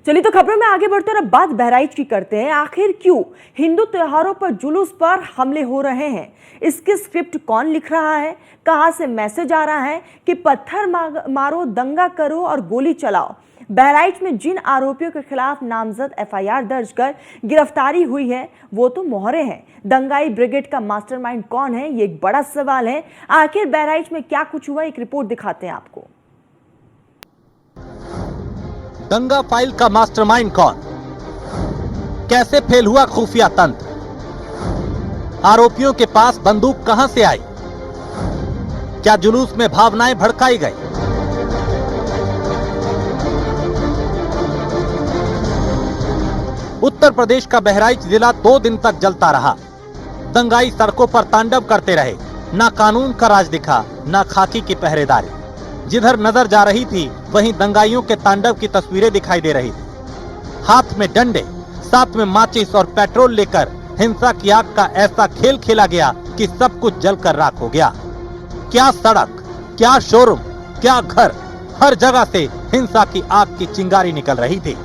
चलिए तो खबरों में आगे बढ़ते हैं, बात बहराइच की करते हैं। आखिर क्यों हिंदू त्योहारों पर जुलूस पर हमले हो रहे हैं? इसकी स्क्रिप्ट कौन लिख रहा है? कहां से मैसेज आ रहा है कि पत्थर मारो, दंगा करो और गोली चलाओ? बहराइच में जिन आरोपियों के खिलाफ नामजद एफआईआर दर्ज कर गिरफ्तारी हुई है वो तो मोहरे हैं। दंगाई ब्रिगेड का मास्टरमाइंड कौन है, ये एक बड़ा सवाल है। आखिर बहराइच में क्या कुछ हुआ, एक रिपोर्ट दिखाते हैं आपको। दंगा फाइल का मास्टरमाइंड कौन? कैसे फेल हुआ खुफिया तंत्र? आरोपियों के पास बंदूक कहां से आई? क्या जुलूस में भावनाएं भड़काई गई? उत्तर प्रदेश का बहराइच जिला 2 दिन तक जलता रहा। दंगाई सड़कों पर तांडव करते रहे। ना कानून का राज दिखा, ना खाकी की पहरेदारी। जिधर नजर जा रही थी वहीं दंगाइयों के तांडव की तस्वीरें दिखाई दे रही थी। हाथ में डंडे, साथ में माचिस और पेट्रोल लेकर हिंसा की आग का ऐसा खेल खेला गया कि सब कुछ जलकर राख हो गया। क्या सड़क, क्या शोरूम, क्या घर, हर जगह से हिंसा की आग की चिंगारी निकल रही थी।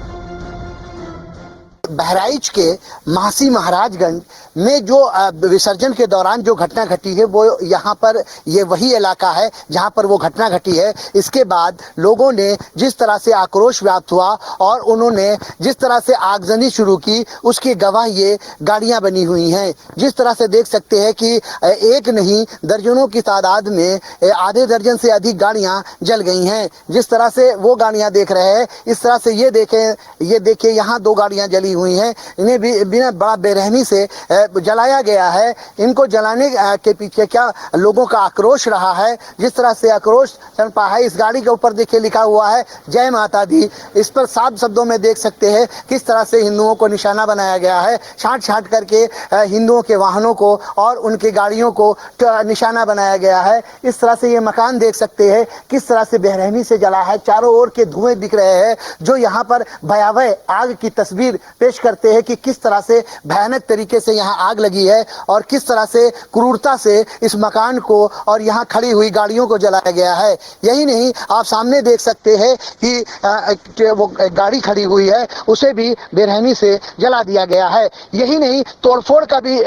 बहराइच के महासी महाराजगंज में जो विसर्जन के दौरान जो घटना घटी है वो यहाँ पर ये वही इलाका है जहाँ पर वो घटना घटी है। इसके बाद लोगों ने जिस तरह से आक्रोश व्याप्त हुआ और उन्होंने जिस तरह से आगजनी शुरू की उसकी गवाह ये गाड़ियाँ बनी हुई हैं। जिस तरह से देख सकते हैं कि एक नहीं दर्जनों की तादाद में आधे दर्जन से अधिक गाड़ियाँ जल गई हैं। जिस तरह से वो गाड़ियाँ देख रहे हैं इस तरह से ये देखें यहाँ 2 गाड़ियाँ जली हुई हैं। इन्हें भी बिना बड़ा बेरहमी से जलाया गया है। इनको जलाने के पीछे क्या लोगों का आक्रोश रहा है, जिस तरह से आक्रोश चंपा है। इस गाड़ी के ऊपर देखिए लिखा हुआ है जय माता दी। इस पर साफ शब्दों में देख सकते हैं किस तरह से हिंदुओं को निशाना बनाया गया है। छांट करके हिंदुओं के वाहनों को और उनकी गाड़ियों को निशाना बनाया गया है। इस तरह से ये मकान देख सकते हैं किस तरह से बेरहमी से जला है। चारों ओर के धुएं दिख रहे हैं जो यहाँ पर भयावह आग की तस्वीर पेश करते हैं कि किस तरह से भयानक तरीके से यहाँ आग लगी है और किस तरह से क्रूरता से इस मकान को और यहाँ खड़ी हुई गाड़ियों को जलाया गया है। यही नहीं, आप सामने देख सकते हैं कि वो गाड़ी खड़ी हुई है उसे भी बेरहमी से जला दिया गया है। यही नहीं, तोड़फोड़ का भी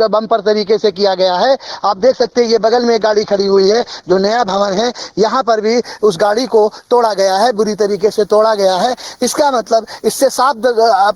बम्पर तरीके से किया गया है। आप देख सकते हैं ये बगल में गाड़ी खड़ी हुई है जो नया भवन है, यहाँ पर भी उस गाड़ी को तोड़ा गया है, बुरी तरीके से तोड़ा गया है। इसका मतलब इससे साफ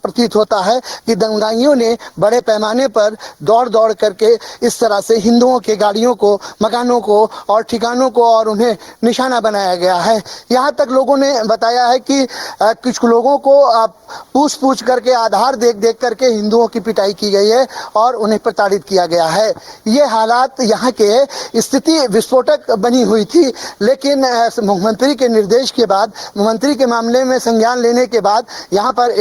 प्रतीत होता है कि दंगाइयों ने बड़े पैमाने पर दौड़ करके इस तरह से हिंदुओं के गाड़ियों को, मकानों को और ठिकानों को और उन्हें निशाना बनाया गया है। यहाँ तक लोगों ने बताया है कि कुछ लोगों को पूछ करके, आधार देख करके हिंदुओं की पिटाई की गई है और उन्हें प्रताड़ित किया गया है। ये हालात यहाँ के स्थिति विस्फोटक बनी हुई थी, लेकिन मुख्यमंत्री के निर्देश के बाद, मुख्यमंत्री के मामले में संज्ञान लेने के बाद यहाँ पर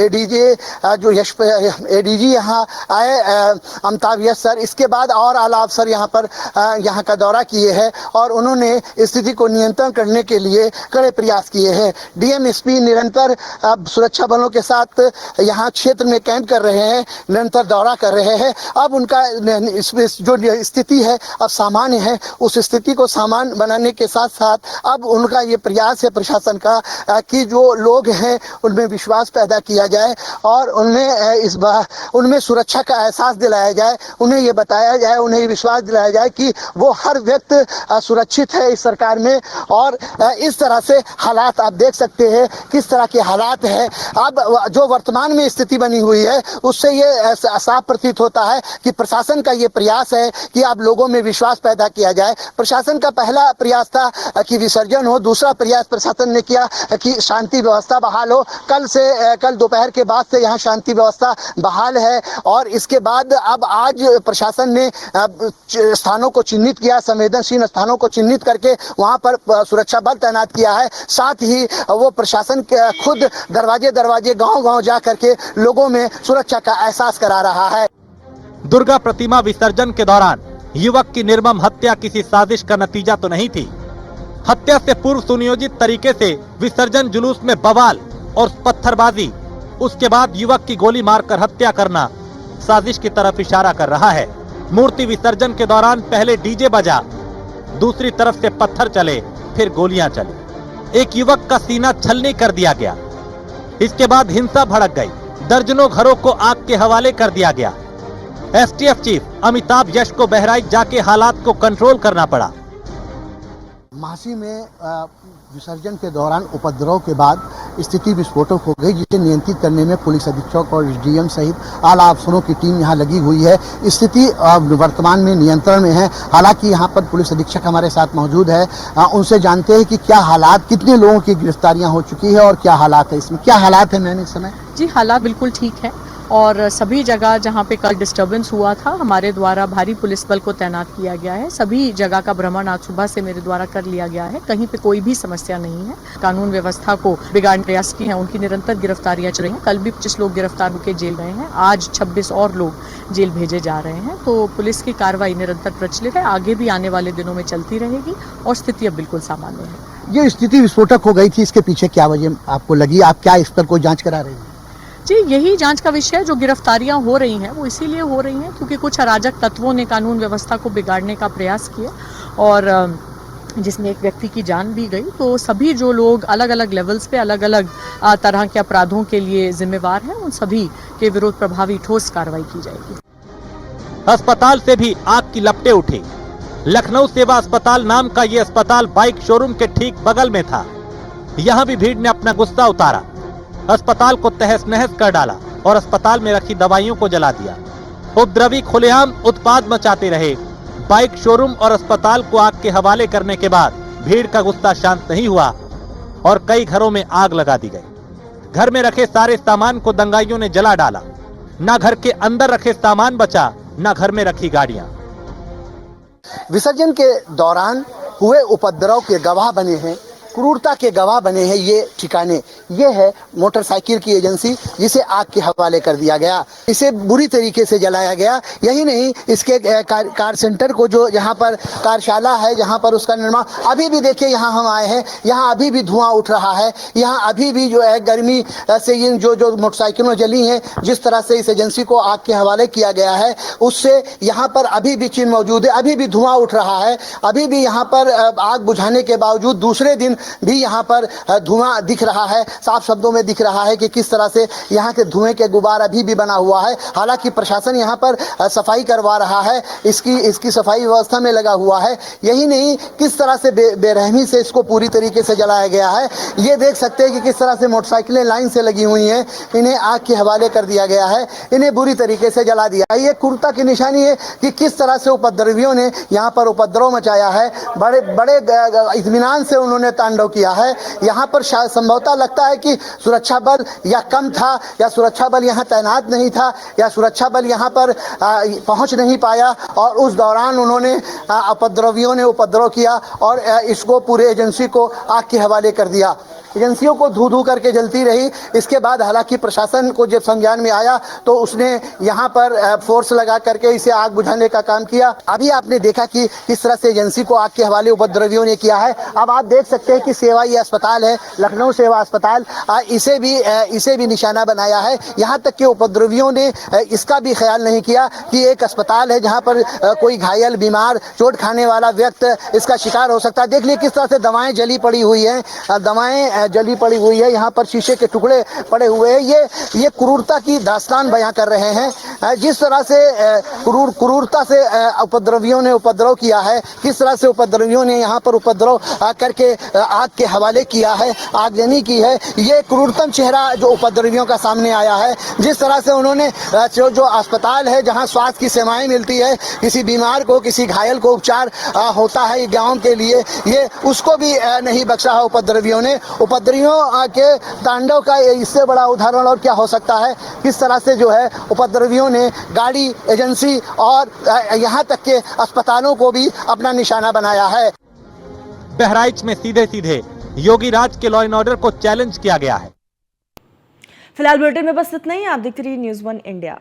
एडीजी यहाँ आए अमिताभ यश सर, इसके बाद और आला अफसर यहाँ पर यहाँ का दौरा किए हैं और उन्होंने स्थिति को नियंत्रण करने के लिए कड़े प्रयास किए हैं। डीएमएसपी निरंतर सुरक्षा बलों के साथ यहाँ क्षेत्र में कैंप कर रहे हैं, निरंतर दौरा कर रहे हैं। अब उनका जो स्थिति है अब सामान्य है। उस स्थिति को सामान्य बनाने के साथ साथ अब उनका ये प्रयास है प्रशासन का कि जो लोग हैं उनमें विश्वास पैदा किया जाए और उनमें सुरक्षा का एहसास दिलाया जाए। उन्हें ये बताया जाए, उन्हें विश्वास दिलाया जाए कि वो हर व्यक्ति सुरक्षित है इस सरकार में। और इस तरह से हालात आप देख सकते हैं किस तरह के हालात हैं। अब जो वर्तमान में स्थिति बनी हुई है उससे ये साफ प्रतीत होता है कि प्रशासन का ये प्रयास है कि आप लोगों में विश्वास पैदा किया जाए। प्रशासन का पहला प्रयास था कि विसर्जन हो, दूसरा प्रयास प्रशासन ने किया कि शांति व्यवस्था बहाल हो। कल दोपहर के बाद से यहाँ शांति व्यवस्था बहाल है और इसके बाद अब आज प्रशासन ने स्थानों को चिन्हित किया, संवेदनशील स्थानों को चिन्हित करके वहां पर सुरक्षा बल तैनात किया है। साथ ही वो प्रशासन खुद दरवाजे गांव जा करके लोगों में सुरक्षा का एहसास करा रहा है। दुर्गा प्रतिमा विसर्जन के दौरान युवक की निर्मम हत्या किसी साजिश का नतीजा तो नहीं थी। हत्या से पूर्व सुनियोजित तरीके से विसर्जन जुलूस में बवाल और पत्थरबाजी, उसके बाद युवक की गोली मारकर हत्या करना साजिश की तरफ इशारा कर रहा है। मूर्ति विसर्जन के दौरान पहले डीजे बजा, दूसरी तरफ से पत्थर चले, फिर गोलियां चली। एक युवक का सीना छलनी कर दिया गया। इसके बाद हिंसा भड़क गई, दर्जनों घरों को आग के हवाले कर दिया गया। एसटीएफ चीफ अमिताभ यश को बहराइच जाके हालात को कंट्रोल करना पड़ा। मासी में विसर्जन के दौरान उपद्रव के बाद स्थिति विस्फोटक हो गई, जिसे नियंत्रित करने में पुलिस अधीक्षक और एसडीएम सहित आला अफसरों की टीम यहां लगी हुई है। स्थिति वर्तमान में नियंत्रण में है। हालांकि यहां पर पुलिस अधीक्षक हमारे साथ मौजूद है, उनसे जानते हैं कि क्या हालात, कितने लोगों की गिरफ्तारियां हो चुकी है और क्या हालात है इसमें, क्या हालात है मैम इस समय? जी, हालात बिल्कुल ठीक है और सभी जगह जहां पे कल डिस्टर्बेंस हुआ था हमारे द्वारा भारी पुलिस बल को तैनात किया गया है। सभी जगह का भ्रमण आज सुबह से मेरे द्वारा कर लिया गया है। कहीं पे कोई भी समस्या नहीं है। कानून व्यवस्था को बिगाड़ने प्रयास की है, उनकी निरंतर गिरफ्तारियां चल रही हैं। कल भी 25 लोग गिरफ्तार होकर जेल गए हैं, आज 26 और लोग जेल भेजे जा रहे हैं। तो पुलिस की कार्रवाई निरंतर प्रचलित है, आगे भी आने वाले दिनों में चलती रहेगी और स्थिति अब बिल्कुल सामान्य है। ये स्थिति विस्फोटक हो गई थी, इसके पीछे क्या वजह आपको लगी? आप क्या इस पर कोई जांच करा रहे हैं? जी, यही जांच का विषय है। जो गिरफ्तारियां हो रही हैं वो इसीलिए हो रही हैं क्योंकि कुछ अराजक तत्वों ने कानून व्यवस्था को बिगाड़ने का प्रयास किया और जिसमें एक व्यक्ति की जान भी गई। तो सभी जो लोग अलग अलग लेवल्स पे अलग अलग तरह के अपराधों के लिए जिम्मेवार हैं, उन सभी के विरुद्ध प्रभावी ठोस कार्रवाई की जाएगी। अस्पताल से भी आग की लपटें उठी। लखनऊ सेवा अस्पताल नाम का ये अस्पताल बाइक शोरूम के ठीक बगल में था। यहाँ भी भीड़ ने अपना गुस्सा उतारा, अस्पताल को तहस नहस कर डाला और अस्पताल में रखी दवाइयों को जला दिया। उपद्रवी खुलेआम उत्पात मचाते रहे। बाइक शोरूम और अस्पताल को आग के हवाले करने के बाद भीड़ का गुस्सा शांत नहीं हुआ और कई घरों में आग लगा दी गई। घर में रखे सारे सामान को दंगाइयों ने जला डाला। न घर के अंदर रखे सामान बचा, न घर में रखी गाड़ियां। विसर्जन के दौरान हुए उपद्रव के गवाह बने हैं, क्रूरता के गवाह बने हैं ये ठिकाने। ये है मोटरसाइकिल की एजेंसी जिसे आग के हवाले कर दिया गया, इसे बुरी तरीके से जलाया गया। यही नहीं, इसके कार सेंटर को जो यहाँ पर कार्यशाला है, जहाँ पर उसका निर्माण, अभी भी देखिए यहाँ हम आए हैं, यहाँ अभी भी धुआं उठ रहा है। यहाँ अभी भी जो है गर्मी से इन जो मोटरसाइकिलें जली हैं, जिस तरह से इस एजेंसी को आग के हवाले किया गया है, उससे यहाँ पर अभी भी चिन्ह मौजूद है, अभी भी धुआं उठ रहा है। अभी भी यहाँ पर आग बुझाने के बावजूद दूसरे दिन भी यहाँ पर धुआं दिख रहा है। साफ शब्दों में दिख रहा है कि किस तरह से यहाँ के धुएं के गुबार अभी भी बना हुआ है। हालांकि प्रशासन यहाँ पर सफाई करवा रहा है, इसकी सफाई व्यवस्था में लगा हुआ है। यही नहीं, किस तरह से बेरहमी से इसको पूरी तरीके से जलाया गया है। ये देख सकते हैं कि किस तरह से मोटरसाइकिलें लाइन से लगी हुई हैं, इन्हें आग के हवाले कर दिया गया है, इन्हें बुरी तरीके से जला दिया है। ये क्रूरता की निशानी है कि किस तरह से उपद्रवियों ने यहाँ पर उपद्रव मचाया है। बड़े बड़े इत्मीनान से उन्होंने तांडव किया है। यहाँ पर शायद संभवतः लगता है कि सुरक्षा बल या कम था, या सुरक्षा बल यहाँ तैनात नहीं था, या सुरक्षा बल यहाँ पर पहुँच नहीं पाया और उस दौरान उन्होंने उपद्रवियों ने उपद्रव किया और इसको पूरे एजेंसी को आग के हवाले कर दिया। एजेंसियों को धू धू करके जलती रही। इसके बाद हालांकि प्रशासन को जब संज्ञान में आया तो उसने यहाँ पर फोर्स लगा करके इसे आग बुझाने का काम किया। अभी आपने देखा कि किस तरह से एजेंसी को आग के हवाले उपद्रवियों ने किया है। अब आप देख सकते हैं कि सेवा ये अस्पताल है, लखनऊ सेवा अस्पताल, इसे भी निशाना बनाया है। यहाँ तक कि उपद्रवियों ने इसका भी ख्याल नहीं किया कि एक अस्पताल है जहाँ पर कोई घायल, बीमार, चोट खाने वाला व्यक्ति इसका शिकार हो सकता है। देख लीजिए किस तरह से दवाएं जली पड़ी हुई हैं, दवाएं जली पड़ी हुई है, यहाँ पर शीशे के टुकड़े पड़े हुए हैं। ये क्रूरता की दास्तान बयां कर रहे हैं। जिस तरह से क्रूरता से उपद्रवियों ने उपद्रव किया है, किस तरह से उपद्रवियों ने यहाँ पर उपद्रव करके आग के हवाले किया है, आगजनी की है। ये क्रूरतम चेहरा जो उपद्रवियों का सामने आया है। जिस तरह से उन्होंने जो अस्पताल है जहाँ स्वास्थ्य की सेवाएं मिलती है, किसी बीमार को, किसी घायल को उपचार होता है गाँव के लिए, ये उसको भी नहीं बख्शा है उपद्रवियों ने। उपद्रवियों के तांडव का इससे बड़ा उदाहरण और क्या हो सकता है। किस तरह से जो है उपद्रवियों ने गाड़ी, एजेंसी और यहाँ तक के अस्पतालों को भी अपना निशाना बनाया है। बहराइच में सीधे सीधे योगी राज के लॉ एंड ऑर्डर को चैलेंज किया गया है। फिलहाल बुलेटिन में बस इतना ही। आप देखते रहिए न्यूज़ 1 इंडिया।